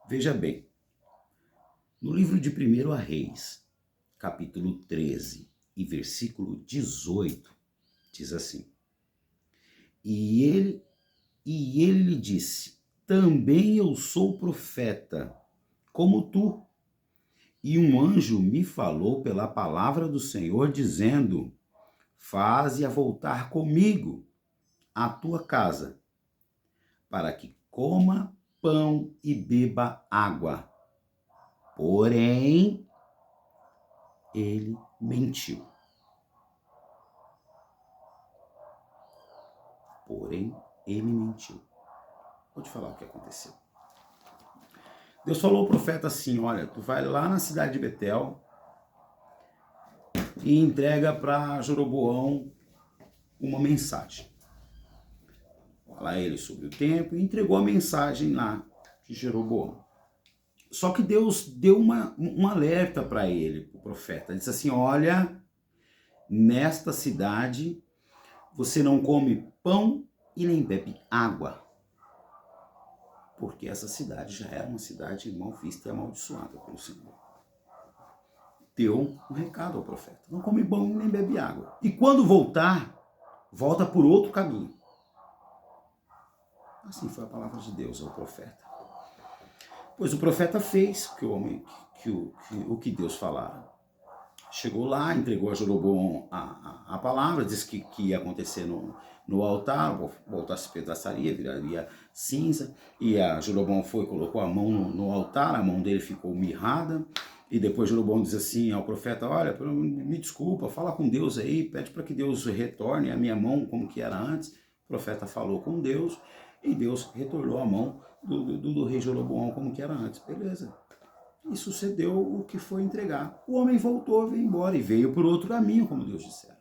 Veja bem, no livro de 1 Reis, capítulo 13 e versículo 18, diz assim: E ele lhe disse: Também eu sou profeta, como tu. E um anjo me falou pela palavra do Senhor, dizendo: Faze-a voltar comigo à tua casa, para que coma pão e beba água. Porém, ele mentiu. Vou te falar o que aconteceu. Deus falou ao profeta assim: olha, tu vai lá na cidade de Betel e entrega para Jeroboão uma mensagem. Fala a ele sobre o tempo e entregou a mensagem lá de Jeroboão. Só que Deus deu um alerta para ele, o profeta. Ele disse assim: olha, nesta cidade você não come pão e nem bebe água. Porque essa cidade já era uma cidade mal vista e amaldiçoada pelo Senhor. Deu um recado ao profeta: não come pão e nem bebe água. E quando voltar, volta por outro caminho. Assim foi a palavra de Deus ao profeta. Pois o profeta fez o que Deus falara. Chegou lá, entregou a Jeroboão a palavra, disse que ia acontecer no altar, o altar se pedaçaria, viraria cinza, e a Jeroboão colocou a mão no altar, a mão dele ficou mirrada, e depois Jeroboão diz assim ao profeta: olha, me desculpa, fala com Deus aí, pede para que Deus retorne a minha mão como que era antes. O profeta falou com Deus, e Deus retornou a mão do rei Jeroboão como que era antes. Beleza. E sucedeu o que foi entregar. O homem voltou, veio embora e veio por outro caminho, como Deus dissera.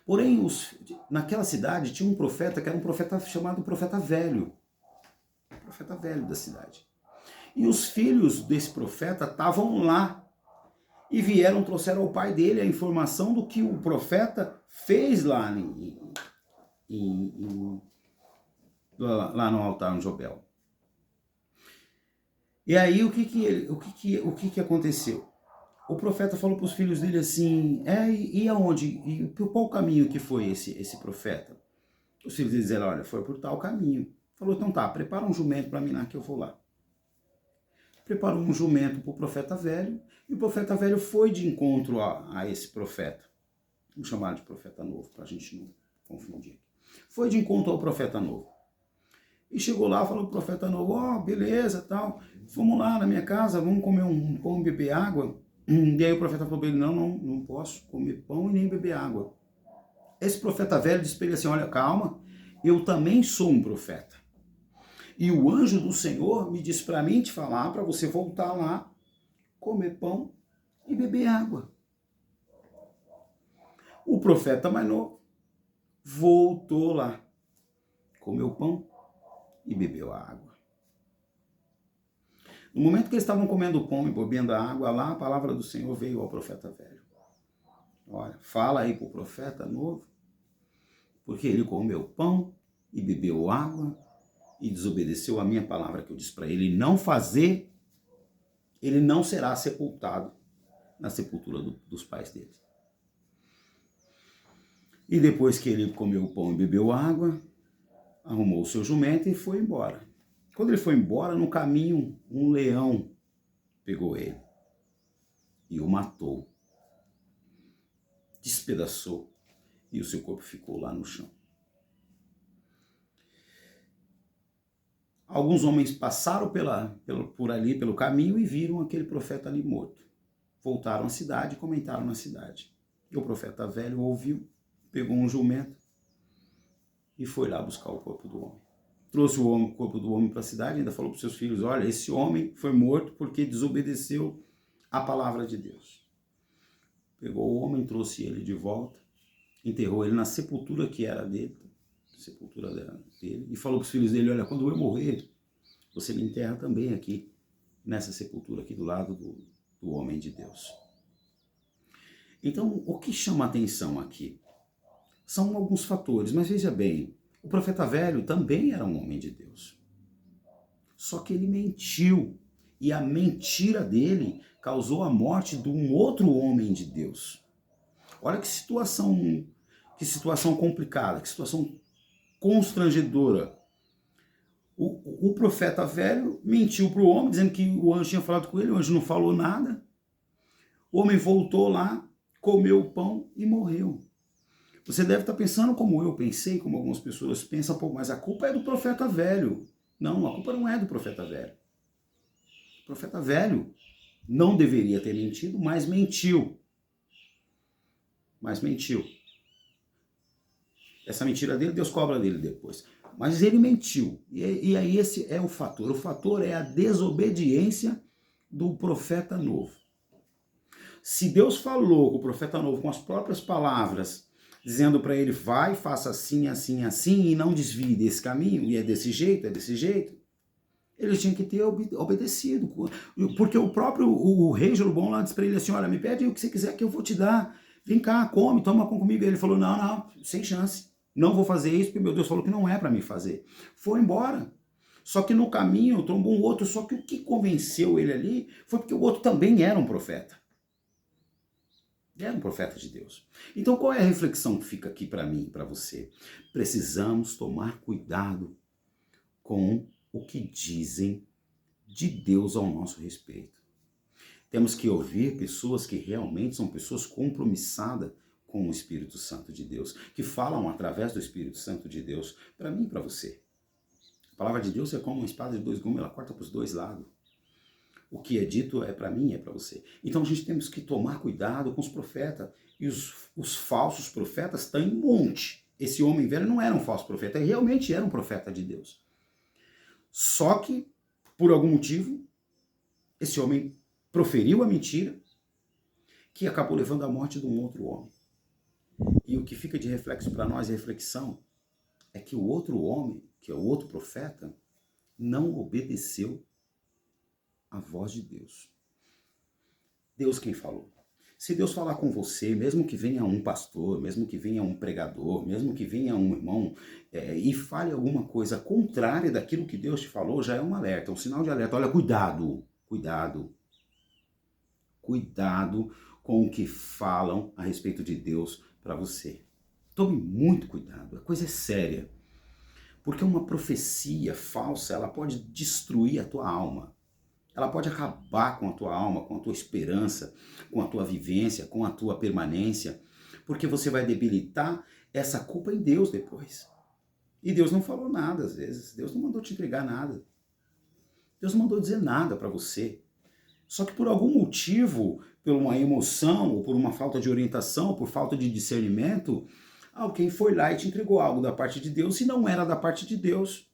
Porém, naquela cidade tinha um profeta que era um profeta chamado profeta velho. Profeta velho da cidade. E os filhos desse profeta estavam lá. E vieram, trouxeram ao pai dele a informação do que o profeta fez lá no altar no Jobel. E aí o que aconteceu? O profeta falou para os filhos dele assim: e aonde? E por qual caminho que foi esse profeta? Os filhos dele disseram: olha, foi por tal caminho. Falou: então tá, prepara um jumento para mim lá que eu vou lá. Preparou um jumento para o profeta velho, e o profeta velho foi de encontro a esse profeta. Vamos chamar de profeta novo, para a gente não confundir. Foi de encontro ao profeta novo. E chegou lá, falou pro profeta novo: beleza, tal, vamos lá na minha casa, vamos comer vamos beber água. E aí o profeta falou para ele: não posso comer pão e nem beber água. Esse profeta velho disse para ele assim: olha, calma, eu também sou um profeta. E o anjo do Senhor me disse para mim te falar para você voltar lá, comer pão e beber água. O profeta mais novo voltou lá, comeu pão e bebeu a água. No momento que eles estavam comendo pão e bebendo a água lá, a palavra do Senhor veio ao profeta velho: olha, fala aí pro profeta novo, porque ele comeu pão e bebeu água e desobedeceu a minha palavra que eu disse para ele não fazer, ele não será sepultado na sepultura dos pais dele. E depois que ele comeu o pão e bebeu água, arrumou o seu jumento e foi embora. Quando ele foi embora, no caminho, um leão pegou ele e o matou, despedaçou, e o seu corpo ficou lá no chão. Alguns homens passaram por ali, pelo caminho, e viram aquele profeta ali morto. Voltaram à cidade e comentaram na cidade. E o profeta velho ouviu, pegou um jumento e foi lá buscar o corpo do homem. Trouxe o corpo do homem para a cidade e ainda falou para os seus filhos: olha, esse homem foi morto porque desobedeceu a palavra de Deus. Pegou o homem, trouxe ele de volta, enterrou ele na sepultura que era dele, e falou para os filhos dele: olha, quando eu morrer, você me enterra também aqui, nessa sepultura aqui do lado do homem de Deus. Então, o que chama a atenção aqui? São alguns fatores, mas veja bem, o profeta velho também era um homem de Deus. Só que ele mentiu. E a mentira dele causou a morte de um outro homem de Deus. Olha que situação complicada, que situação constrangedora. O profeta velho mentiu para o homem, dizendo que o anjo tinha falado com ele, o anjo não falou nada. O homem voltou lá, comeu o pão e morreu. Você deve estar pensando como eu pensei, como algumas pessoas pensam, pô, mas a culpa é do profeta velho. Não, a culpa não é do profeta velho. O profeta velho não deveria ter mentido, mas mentiu. Essa mentira dele, Deus cobra dele depois. Mas ele mentiu. E aí esse é o fator. O fator é a desobediência do profeta novo. Se Deus falou com o profeta novo com as próprias palavras, dizendo para ele, vai, faça assim, assim, assim, e não desvie desse caminho, e é desse jeito, ele tinha que ter obedecido. Porque o rei Jeroboão lá disse para ele assim, olha, me pede o que você quiser que eu vou te dar. Vem cá, come, toma pão comigo. E ele falou, não, sem chance. Não vou fazer isso, porque meu Deus falou que não é para mim fazer. Foi embora. Só que no caminho trombou um outro, só que o que convenceu ele ali foi porque o outro também era um profeta. Era um profeta de Deus. Então qual é a reflexão que fica aqui para mim e para você? Precisamos tomar cuidado com o que dizem de Deus ao nosso respeito. Temos que ouvir pessoas que realmente são pessoas compromissadas com o Espírito Santo de Deus, que falam através do Espírito Santo de Deus para mim e para você. A palavra de Deus é como uma espada de dois gumes, ela corta para os dois lados. O que é dito é para mim e é para você. Então a gente temos que tomar cuidado com os profetas. E os falsos profetas estão em monte. Esse homem velho não era um falso profeta, ele realmente era um profeta de Deus. Só que, por algum motivo, esse homem proferiu a mentira que acabou levando à morte de um outro homem. E o que fica de reflexo para nós, reflexão, é que o outro homem, que é o outro profeta, não obedeceu a voz de Deus. Deus quem falou. Se Deus falar com você, mesmo que venha um pastor, mesmo que venha um pregador, mesmo que venha um irmão e fale alguma coisa contrária daquilo que Deus te falou, já é um alerta, um sinal de alerta. Olha, cuidado, cuidado. Cuidado com o que falam a respeito de Deus para você. Tome muito cuidado, a coisa é séria. Porque uma profecia falsa, ela pode destruir a tua alma. Ela pode acabar com a tua alma, com a tua esperança, com a tua vivência, com a tua permanência, porque você vai debilitar essa culpa em Deus depois. E Deus não falou nada às vezes, Deus não mandou te entregar nada. Deus não mandou dizer nada para você. Só que por algum motivo, por uma emoção, ou por uma falta de orientação, ou por falta de discernimento, alguém foi lá e te entregou algo da parte de Deus e não era da parte de Deus.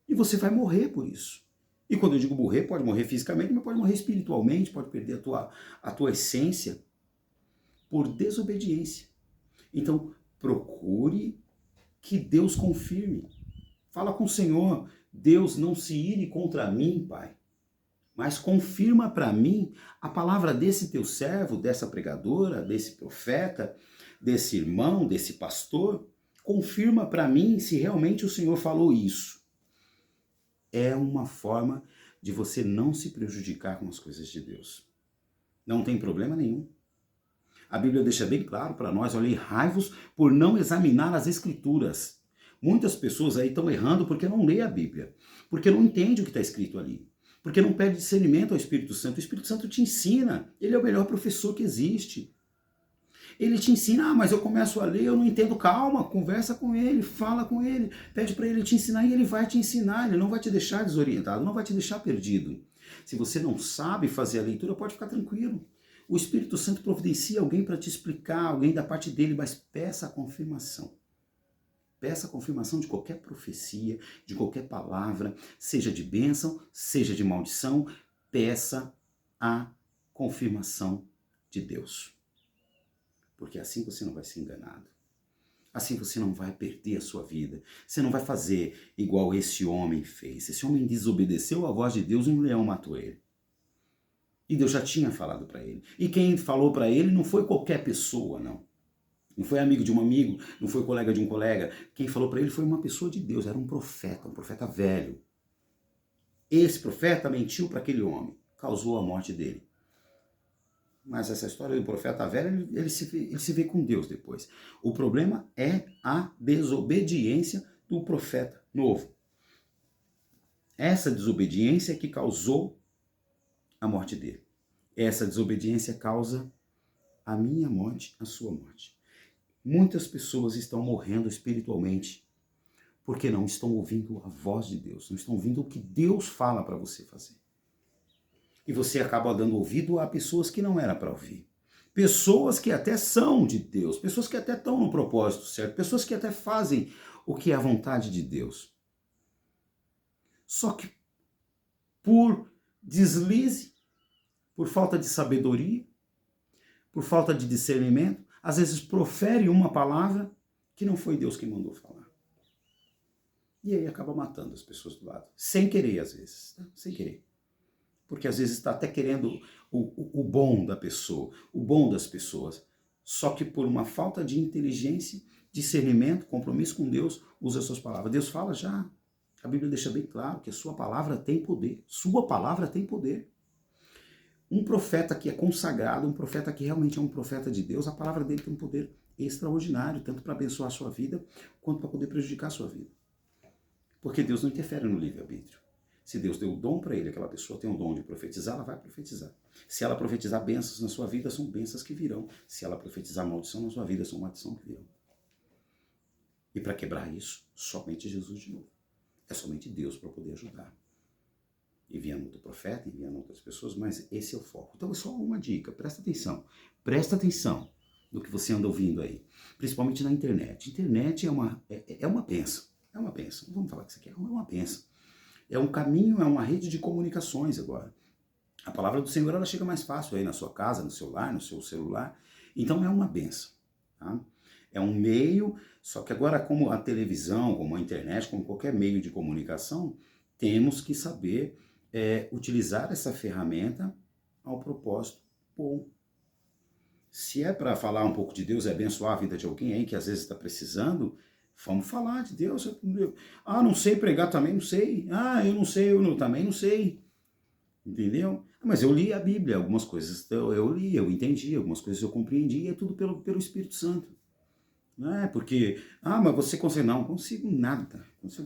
E você vai morrer por isso. E quando eu digo morrer, pode morrer fisicamente, mas pode morrer espiritualmente, pode perder a tua essência por desobediência. Então, procure que Deus confirme. Fala com o Senhor, Deus, não se ire contra mim, Pai, mas confirma para mim a palavra desse teu servo, dessa pregadora, desse profeta, desse irmão, desse pastor. Confirma para mim se realmente o Senhor falou isso. É uma forma de você não se prejudicar com as coisas de Deus. Não tem problema nenhum. A Bíblia deixa bem claro para nós, olhai-vos por não examinar as Escrituras. Muitas pessoas aí estão errando porque não lê a Bíblia, porque não entende o que está escrito ali, porque não pede discernimento ao Espírito Santo. O Espírito Santo te ensina, ele é o melhor professor que existe. Ele te ensina, mas eu começo a ler, eu não entendo, calma, conversa com ele, fala com ele, pede para ele te ensinar e ele vai te ensinar, ele não vai te deixar desorientado, não vai te deixar perdido. Se você não sabe fazer a leitura, pode ficar tranquilo. O Espírito Santo providencia alguém para te explicar, alguém da parte dele, mas peça a confirmação. Peça a confirmação de qualquer profecia, de qualquer palavra, seja de bênção, seja de maldição, peça a confirmação de Deus. Porque assim você não vai ser enganado. Assim você não vai perder a sua vida. Você não vai fazer igual esse homem fez. Esse homem desobedeceu a voz de Deus e um leão matou ele. E Deus já tinha falado para ele. E quem falou para ele não foi qualquer pessoa, não. Não foi amigo de um amigo, não foi colega de um colega. Quem falou para ele foi uma pessoa de Deus, era um profeta velho. Esse profeta mentiu para aquele homem, causou a morte dele. Mas essa história do profeta velho, ele se vê com Deus depois. O problema é a desobediência do profeta novo. Essa desobediência é que causou a morte dele. Essa desobediência causa a minha morte, a sua morte. Muitas pessoas estão morrendo espiritualmente porque não estão ouvindo a voz de Deus, não estão ouvindo o que Deus fala para você fazer. E você acaba dando ouvido a pessoas que não era para ouvir. Pessoas que até são de Deus, pessoas que até estão no propósito certo, pessoas que até fazem o que é a vontade de Deus. Só que por deslize, por falta de sabedoria, por falta de discernimento, às vezes profere uma palavra que não foi Deus quem mandou falar. E aí acaba matando as pessoas do lado. Sem querer, às vezes. Tá? Sem querer. Porque às vezes está até querendo o bom da pessoa, o bom das pessoas. Só que por uma falta de inteligência, discernimento, compromisso com Deus, usa as suas palavras. Deus fala já. A Bíblia deixa bem claro que a sua palavra tem poder. Sua palavra tem poder. Um profeta que é consagrado, um profeta que realmente é um profeta de Deus, a palavra dele tem um poder extraordinário, tanto para abençoar a sua vida, quanto para poder prejudicar a sua vida. Porque Deus não interfere no livre-arbítrio. Se Deus deu o dom para ele, aquela pessoa tem o dom de profetizar, ela vai profetizar. Se ela profetizar bênçãos na sua vida, são bênçãos que virão. Se ela profetizar maldição na sua vida, são maldição que virão. E para quebrar isso, somente Jesus de novo. É somente Deus para poder ajudar. Enviando outro profeta, enviando outras pessoas, mas esse é o foco. Então é só uma dica, presta atenção. Presta atenção no que você anda ouvindo aí. Principalmente na internet. Internet é uma bênção. É uma bênção. Não vamos falar que isso aqui é uma bênção. É um caminho, é uma rede de comunicações agora. A palavra do Senhor, ela chega mais fácil aí na sua casa, no seu lar, no seu celular. Então é uma bênção. Tá? É um meio, só que agora como a televisão, como a internet, como qualquer meio de comunicação, temos que saber utilizar essa ferramenta ao propósito bom. Se é para falar um pouco de Deus e abençoar a vida de alguém aí que às vezes está precisando, vamos falar de Deus. Ah, não sei pregar, também não sei. Ah, eu não sei, também não sei. Entendeu? Mas eu li a Bíblia, algumas coisas eu li, eu entendi, algumas coisas eu compreendi, e é tudo pelo Espírito Santo. Não é porque, mas você consegue. Não consigo nada, Isso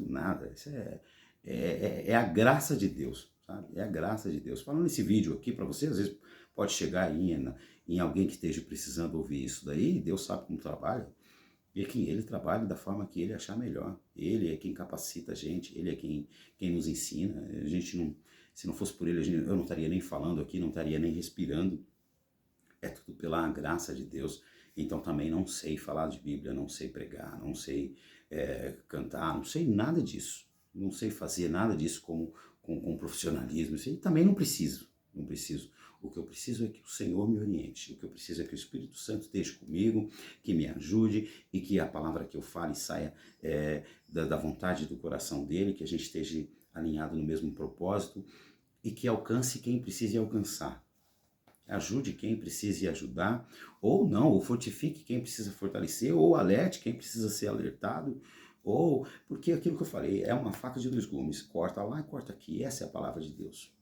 é a graça de Deus, sabe? É a graça de Deus. Falando esse vídeo aqui para você, às vezes pode chegar aí em alguém que esteja precisando ouvir isso daí, Deus sabe como trabalha. E que ele trabalha da forma que ele achar melhor. Ele é quem capacita a gente, ele é quem nos ensina. A gente não, se não fosse por ele, eu não estaria nem falando aqui, não estaria nem respirando. É tudo pela graça de Deus. Então também não sei falar de Bíblia, não sei pregar, não sei cantar, não sei nada disso. Não sei fazer nada disso com profissionalismo. E também não preciso. O que eu preciso é que o Senhor me oriente. O que eu preciso é que o Espírito Santo esteja comigo, que me ajude e que a palavra que eu fale saia da vontade do coração dele, que a gente esteja alinhado no mesmo propósito e que alcance quem precise alcançar. Ajude quem precise ajudar, ou não, ou fortifique quem precisa fortalecer, ou alerte quem precisa ser alertado, ou porque aquilo que eu falei é uma faca de dois gumes, corta lá e corta aqui, essa é a palavra de Deus.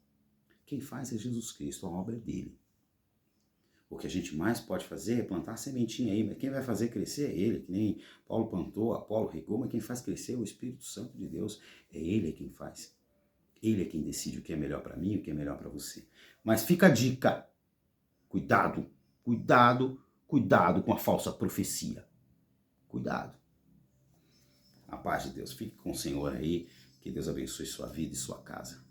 Quem faz é Jesus Cristo, a obra é dele. O que a gente mais pode fazer é plantar a sementinha aí, mas quem vai fazer crescer é ele, que nem Paulo plantou, Apolo regou, mas quem faz crescer é o Espírito Santo de Deus, é ele quem faz. Ele é quem decide o que é melhor para mim, o que é melhor para você. Mas fica a dica, cuidado com a falsa profecia. Cuidado. A paz de Deus, fique com o Senhor aí, que Deus abençoe sua vida e sua casa.